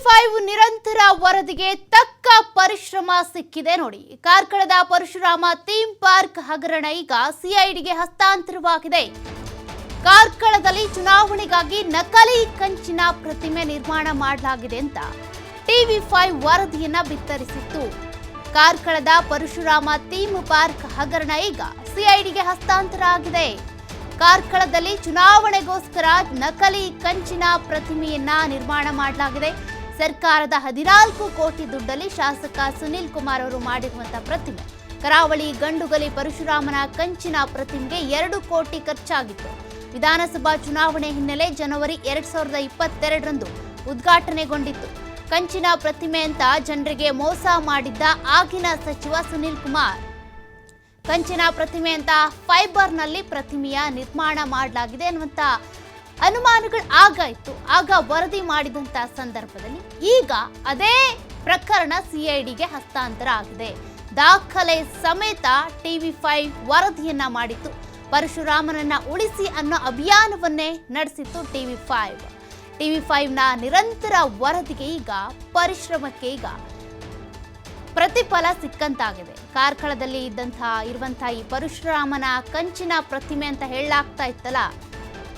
ಟಿವಿ5 ನಿರಂತರ ವರದಿಗೆ ತಕ್ಕ ಪರಿಶ್ರಮ ಸಿಕ್ಕಿದೆ ನೋಡಿ. ಕಾರ್ಕಳದ ಪರಶುರಾಮ ಥೀಮ್ ಪಾರ್ಕ್ ಹಗರಣ ಈಗ ಸಿಐಡಿಗೆ ಹಸ್ತಾಂತರವಾಗಿದೆ. ಕಾರ್ಕಳದಲ್ಲಿ ಚುನಾವಣೆಗಾಗಿ ನಕಲಿ ಕಂಚಿನ ಪ್ರತಿಮೆ ನಿರ್ಮಾಣ ಮಾಡಲಾಗಿದೆ ಅಂತ ಟಿವಿ5 ವರದಿಯನ್ನ ಬಿತ್ತರಿಸಿತ್ತು. ಕಾರ್ಕಳದ ಪರಶುರಾಮ ಥೀಮ್ ಪಾರ್ಕ್ ಹಗರಣ ಈಗ ಸಿಐಡಿಗೆ ಹಸ್ತಾಂತರ ಆಗಿದೆ. ಕಾರ್ಕಳದಲ್ಲಿ ಚುನಾವಣೆಗೋಸ್ಕರ ನಕಲಿ ಕಂಚಿನ ಪ್ರತಿಮೆಯನ್ನ ನಿರ್ಮಾಣ ಮಾಡಲಾಗಿದೆ. ಸರ್ಕಾರದ 14 ಕೋಟಿ ದುಡ್ಡಲ್ಲಿ ಶಾಸಕ ಸುನಿಲ್ ಕುಮಾರ್ ಅವರು ಮಾಡಿರುವಂತಹ ಪ್ರತಿಮೆ. ಕರಾವಳಿ ಗಂಡುಗಲಿ ಪರಶುರಾಮನ ಕಂಚಿನ ಪ್ರತಿಮೆಗೆ 2 ಕೋಟಿ ಖರ್ಚಾಗಿತ್ತು. ವಿಧಾನಸಭಾ ಚುನಾವಣೆ ಹಿನ್ನೆಲೆ ಜನವರಿ 2022ರಂದು ಉದ್ಘಾಟನೆಗೊಂಡಿತ್ತು. ಕಂಚಿನ ಪ್ರತಿಮೆ ಅಂತ ಜನರಿಗೆ ಮೋಸ ಮಾಡಿದ್ದ ಆಗಿನ ಸಚಿವ ಸುನಿಲ್ ಕುಮಾರ್ ಕಂಚಿನ ಪ್ರತಿಮೆ ಅಂತ ಫೈಬರ್ನಲ್ಲಿ ಪ್ರತಿಮೆಯ ನಿರ್ಮಾಣ ಮಾಡಲಾಗಿದೆ ಅನ್ನುವಂಥ ಅನುಮಾನಗಳು ಆಗ ವರದಿ ಮಾಡಿದಂಥ ಸಂದರ್ಭದಲ್ಲಿ ಈಗ ಅದೇ ಪ್ರಕರಣ ಸಿಐಡಿಗೆ ಹಸ್ತಾಂತರ ಆಗಿದೆ. ದಾಖಲೆ ಸಮೇತ ಟಿವಿ5 ವರದಿಯನ್ನ ಮಾಡಿತ್ತು. ಪರಶುರಾಮನನ್ನ ಉಳಿಸಿ ಅನ್ನೋ ಅಭಿಯಾನವನ್ನೇ ನಡೆಸಿತ್ತು ಟಿವಿ5ನ ನಿರಂತರ ವರದಿಗೆ ಈಗ ಪರಿಶ್ರಮಕ್ಕೆ ಈಗ ಪ್ರತಿಫಲ ಸಿಕ್ಕಂತಾಗಿದೆ. ಕಾರ್ಕಳದಲ್ಲಿ ಇರುವಂತಹ ಈ ಪರಶುರಾಮನ ಕಂಚಿನ ಪ್ರತಿಮೆ ಅಂತ ಹೇಳಲಾಗ್ತಾ ಇತ್ತಲ್ಲ,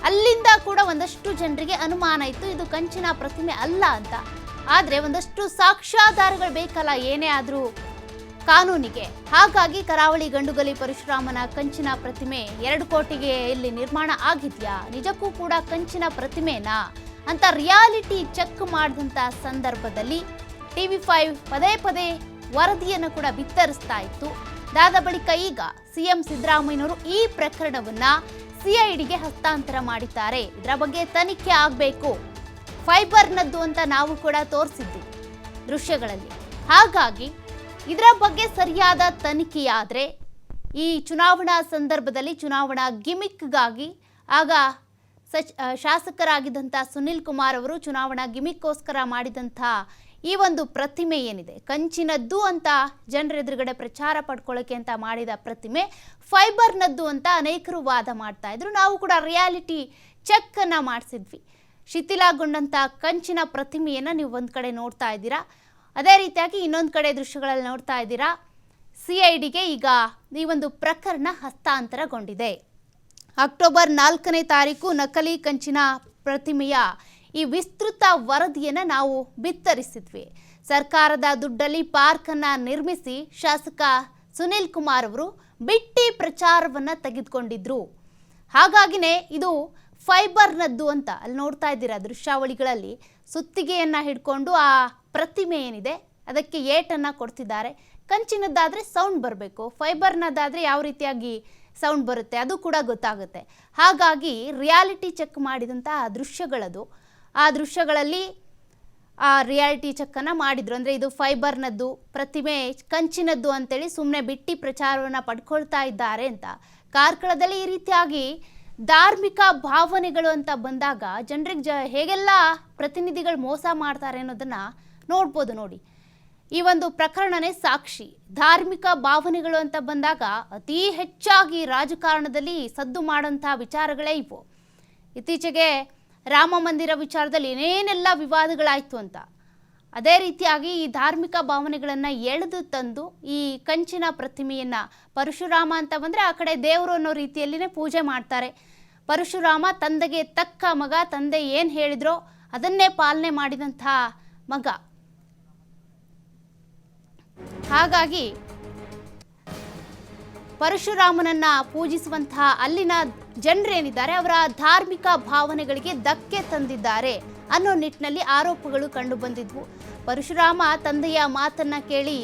ಅಲ್ಲಿಂದ ಕೂಡ ಒಂದಷ್ಟು ಜನರಿಗೆ ಅನುಮಾನ ಇತ್ತು ಇದು ಕಂಚಿನ ಪ್ರತಿಮೆ ಅಲ್ಲ ಅಂತ. ಆದ್ರೆ ಒಂದಷ್ಟು ಸಾಕ್ಷ್ಯಾಧಾರಗಳು ಬೇಕಲ್ಲ ಏನೇ ಆದ್ರೂ ಕಾನೂನಿಗೆ. ಹಾಗಾಗಿ ಕರಾವಳಿ ಗಂಡುಗಲಿ ಪರಶುರಾಮನ ಕಂಚಿನ ಪ್ರತಿಮೆ 2 ಕೋಟಿಗೆ ಇಲ್ಲಿ ನಿರ್ಮಾಣ ಆಗಿದ್ಯಾ, ನಿಜಕ್ಕೂ ಕೂಡ ಕಂಚಿನ ಪ್ರತಿಮೆನಾ ಅಂತ ರಿಯಾಲಿಟಿ ಚೆಕ್ ಮಾಡಿದಂತ ಸಂದರ್ಭದಲ್ಲಿ ಟಿವಿ5 ಪದೇ ವರದಿಯನ್ನು ಕೂಡ ಬಿತ್ತರಿಸ್ತಾ ಇತ್ತು. ಅದಾದ ಬಳಿಕ ಈಗ ಸಿಎಂ ಸಿದ್ದರಾಮಯ್ಯನವರು ಈ ಪ್ರಕರಣವನ್ನ ಸಿಐಡಿಗೆ ಹಸ್ತಾಂತರ ಮಾಡಿದ್ದಾರೆ. ಇದರ ಬಗ್ಗೆ ತನಿಖೆ ಆಗಬೇಕು, ಫೈಬರ್ನದ್ದು ಅಂತ ನಾವು ಕೂಡ ತೋರಿಸಿದ್ವಿ ದೃಶ್ಯಗಳಲ್ಲಿ. ಹಾಗಾಗಿ ಇದರ ಬಗ್ಗೆ ಸರಿಯಾದ ತನಿಖೆಯಾದರೆ ಈ ಚುನಾವಣಾ ಸಂದರ್ಭದಲ್ಲಿ ಚುನಾವಣಾ ಗಿಮಿಕ್ಗಾಗಿ ಆಗ ಶಾಸಕರಾಗಿದ್ದಂಥ ಸುನಿಲ್ ಕುಮಾರ್ ಅವರು ಚುನಾವಣಾ ಗಿಮಿಕ್ಗೋಸ್ಕರ ಮಾಡಿದಂಥ ಈ ಒಂದು ಪ್ರತಿಮೆ ಏನಿದೆ ಕಂಚಿನದ್ದು ಅಂತ ಜನರ ಎದುರುಗಡೆ ಪ್ರಚಾರ ಪಡ್ಕೊಳ್ಳೋಕೆ ಅಂತ ಮಾಡಿದ ಪ್ರತಿಮೆ ಫೈಬರ್ನದ್ದು ಅಂತ ಅನೇಕರು ವಾದ ಮಾಡ್ತಾ ಇದ್ರು. ನಾವು ಕೂಡ ರಿಯಾಲಿಟಿ ಚೆಕ್ ಅನ್ನ ಮಾಡಿಸಿದ್ವಿ. ಶಿಥಿಲಗೊಂಡಂಥ ಕಂಚಿನ ಪ್ರತಿಮೆಯನ್ನು ನೀವು ಒಂದು ಕಡೆ ನೋಡ್ತಾ ಇದ್ದೀರಾ, ಅದೇ ರೀತಿಯಾಗಿ ಇನ್ನೊಂದು ಕಡೆ ದೃಶ್ಯಗಳಲ್ಲಿ ನೋಡ್ತಾ ಇದ್ದೀರಾ. ಸಿಐಡಿಗೆ ಈಗ ಈ ಒಂದು ಪ್ರಕರಣ ಹಸ್ತಾಂತರಗೊಂಡಿದೆ. ಅಕ್ಟೋಬರ್ 4ನೇ ತಾರೀಕು ನಕಲಿ ಕಂಚಿನ ಪ್ರತಿಮೆಯ ಈ ವಿಸ್ತೃತ ವರದಿಯನ್ನು ನಾವು ಬಿತ್ತರಿಸಿದ್ವಿ. ಸರ್ಕಾರದ ದುಡ್ಡಲ್ಲಿ ಪಾರ್ಕ್ ಅನ್ನ ನಿರ್ಮಿಸಿ ಶಾಸಕ ಸುನಿಲ್ ಕುಮಾರ್ ಅವರು ಬಿಟ್ಟಿ ಪ್ರಚಾರವನ್ನ ತೆಗೆದುಕೊಂಡಿದ್ರು. ಹಾಗಾಗಿನೇ ಇದು ಫೈಬರ್ನದ್ದು ಅಂತ ಅಲ್ಲಿ ನೋಡ್ತಾ ಇದ್ದೀರಾ ದೃಶ್ಯಾವಳಿಗಳಲ್ಲಿ. ಸುತ್ತಿಗೆಯನ್ನ ಹಿಡ್ಕೊಂಡು ಆ ಪ್ರತಿಮೆ ಏನಿದೆ ಅದಕ್ಕೆ ಏಟನ್ನ ಕೊಡ್ತಿದ್ದಾರೆ. ಕಂಚಿನದ್ದಾದ್ರೆ ಸೌಂಡ್ ಬರಬೇಕು, ಫೈಬರ್ನದ್ದಾದ್ರೆ ಯಾವ ರೀತಿಯಾಗಿ ಸೌಂಡ್ ಬರುತ್ತೆ ಅದು ಕೂಡ ಗೊತ್ತಾಗುತ್ತೆ. ಹಾಗಾಗಿ ರಿಯಾಲಿಟಿ ಚೆಕ್ ಮಾಡಿದಂತಹ ದೃಶ್ಯಗಳದು. ಆ ದೃಶ್ಯಗಳಲ್ಲಿ ಆ ರಿಯಾಲಿಟಿ ಚೆಕ್ಕನ್ನು ಮಾಡಿದ್ರು. ಅಂದರೆ ಇದು ಫೈಬರ್ನದ್ದು ಪ್ರತಿಮೆ ಕಂಚಿನದ್ದು ಅಂತೇಳಿ ಸುಮ್ಮನೆ ಬಿಟ್ಟಿ ಪ್ರಚಾರವನ್ನು ಪಡ್ಕೊಳ್ತಾ ಇದ್ದಾರೆ ಅಂತ. ಕಾರ್ಕಳದಲ್ಲಿ ಈ ರೀತಿಯಾಗಿ ಧಾರ್ಮಿಕ ಭಾವನೆಗಳು ಅಂತ ಬಂದಾಗ ಜನರಿಗೆ ಹೇಗೆಲ್ಲ ಪ್ರತಿನಿಧಿಗಳು ಮೋಸ ಮಾಡ್ತಾರೆ ಅನ್ನೋದನ್ನು ನೋಡ್ಬೋದು ನೋಡಿ. ಈ ಒಂದು ಪ್ರಕರಣನೇ ಸಾಕ್ಷಿ. ಧಾರ್ಮಿಕ ಭಾವನೆಗಳು ಅಂತ ಬಂದಾಗ ಅತಿ ಹೆಚ್ಚಾಗಿ ರಾಜಕಾರಣದಲ್ಲಿ ಸದ್ದು ಮಾಡೋಂಥ ವಿಚಾರಗಳೇ ಇವು. ಇತ್ತೀಚೆಗೆ ರಾಮ ಮಂದಿರ ವಿಚಾರದಲ್ಲಿ ಏನೇನೆಲ್ಲ ವಿವಾದಗಳಾಯಿತು ಅಂತ. ಅದೇ ರೀತಿಯಾಗಿ ಈ ಧಾರ್ಮಿಕ ಭಾವನೆಗಳನ್ನು ಎಳೆದು ತಂದು ಈ ಕಂಚಿನ ಪ್ರತಿಮೆಯನ್ನು ಪರಶುರಾಮ ಅಂತ ಬಂದರೆ ಆ ಕಡೆ ದೇವರು ಅನ್ನೋ ರೀತಿಯಲ್ಲಿನೇ ಪೂಜೆ ಮಾಡ್ತಾರೆ. ಪರಶುರಾಮ ತಂದೆಗೆ ತಕ್ಕ ಮಗ, ತಂದೆ ಏನು ಹೇಳಿದ್ರೋ ಅದನ್ನೇ ಪಾಲನೆ ಮಾಡಿದಂಥ ಮಗ. ಹಾಗಾಗಿ ಪರಶುರಾಮನನ್ನ ಪೂಜಿಸುವಂತಹ ಅಲ್ಲಿನ ಜನರೇನಿದ್ದಾರೆ ಅವರ ಧಾರ್ಮಿಕ ಭಾವನೆಗಳಿಗೆ ಧಕ್ಕೆ ತಂದಿದ್ದಾರೆ ಅನ್ನೋ ನಿಟ್ಟಿನಲ್ಲಿ ಆರೋಪಗಳು ಕಂಡು ಬಂದಿದ್ವು. ಪರಶುರಾಮ ತಂದೆಯ ಮಾತನ್ನ ಕೇಳಿ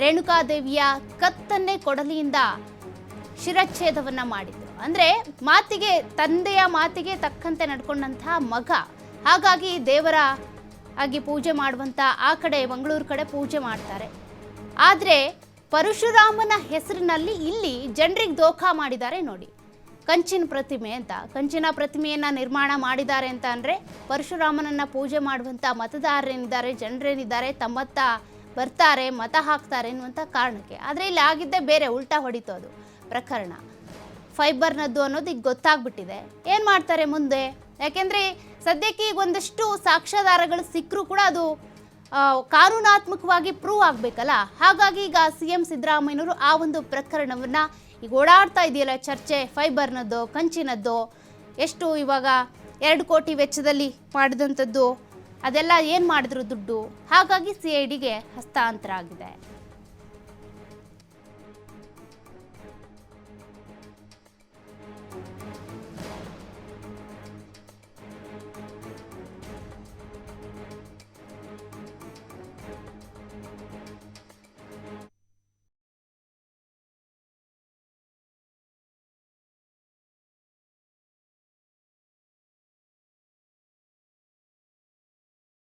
ರೇಣುಕಾದೇವಿಯ ಕತ್ತನ್ನೇ ಕೊಡಲಿಯಿಂದ ಶಿರಚ್ಛೇದವನ್ನ ಮಾಡಿದ್ರು. ಅಂದ್ರೆ ತಂದೆಯ ಮಾತಿಗೆ ತಕ್ಕಂತೆ ನಡ್ಕೊಂಡಂತಹ ಮಗ. ಹಾಗಾಗಿ ದೇವರ ಆಗಿ ಪೂಜೆ ಮಾಡುವಂತ ಆ ಕಡೆ ಮಂಗಳೂರು ಕಡೆ ಪೂಜೆ ಮಾಡ್ತಾರೆ. ಆದರೆ ಪರಶುರಾಮನ ಹೆಸರಿನಲ್ಲಿ ಇಲ್ಲಿ ಜನರಿಗೆ ದೋಖಾ ಮಾಡಿದ್ದಾರೆ ನೋಡಿ. ಕಂಚಿನ ಪ್ರತಿಮೆ ಅಂತ ಕಂಚಿನ ಪ್ರತಿಮೆಯನ್ನ ನಿರ್ಮಾಣ ಮಾಡಿದ್ದಾರೆ ಅಂತ ಅಂದರೆ ಪರಶುರಾಮನನ್ನ ಪೂಜೆ ಮಾಡುವಂಥ ಮತದಾರರೇನಿದ್ದಾರೆ, ಜನರೇನಿದ್ದಾರೆ ತಮ್ಮತ್ತ ಬರ್ತಾರೆ, ಮತ ಹಾಕ್ತಾರೆ ಅನ್ನುವಂಥ ಕಾರಣಕ್ಕೆ. ಆದರೆ ಇಲ್ಲಿ ಆಗಿದ್ದೇ ಬೇರೆ, ಉಲ್ಟಾ ಹೊಡಿತು ಅದು ಪ್ರಕರಣ. ಫೈಬರ್ನದ್ದು ಅನ್ನೋದು ಈಗ ಗೊತ್ತಾಗ್ಬಿಟ್ಟಿದೆ. ಏನು ಮಾಡ್ತಾರೆ ಮುಂದೆ? ಯಾಕೆಂದರೆ ಸದ್ಯಕ್ಕೆ ಈಗ ಒಂದಷ್ಟು ಸಾಕ್ಷ್ಯಾಧಾರಗಳು ಸಿಕ್ಕರೂ ಕೂಡ ಅದು ಕಾನೂನಾತ್ಮಕವಾಗಿ ಪ್ರೂವ್ ಆಗಬೇಕಲ್ಲ. ಹಾಗಾಗಿ ಈಗ CM ಸಿದ್ದರಾಮಯ್ಯನವರು ಆ ಒಂದು ಪ್ರಕರಣವನ್ನು ಈಗ ಓಡಾಡ್ತಾ ಇದೆಯಲ್ಲ ಚರ್ಚೆ, ಫೈಬರ್ನದ್ದು, ಕಂಚಿನದ್ದು, ಎಷ್ಟು ಇವಾಗ 2 ಕೋಟಿ ವೆಚ್ಚದಲ್ಲಿ ಮಾಡಿದಂಥದ್ದು, ಅದೆಲ್ಲ ಏನು ಮಾಡಿದ್ರು ದುಡ್ಡು, ಹಾಗಾಗಿ CIDಗೆ ಹಸ್ತಾಂತರ ಆಗಿದೆ.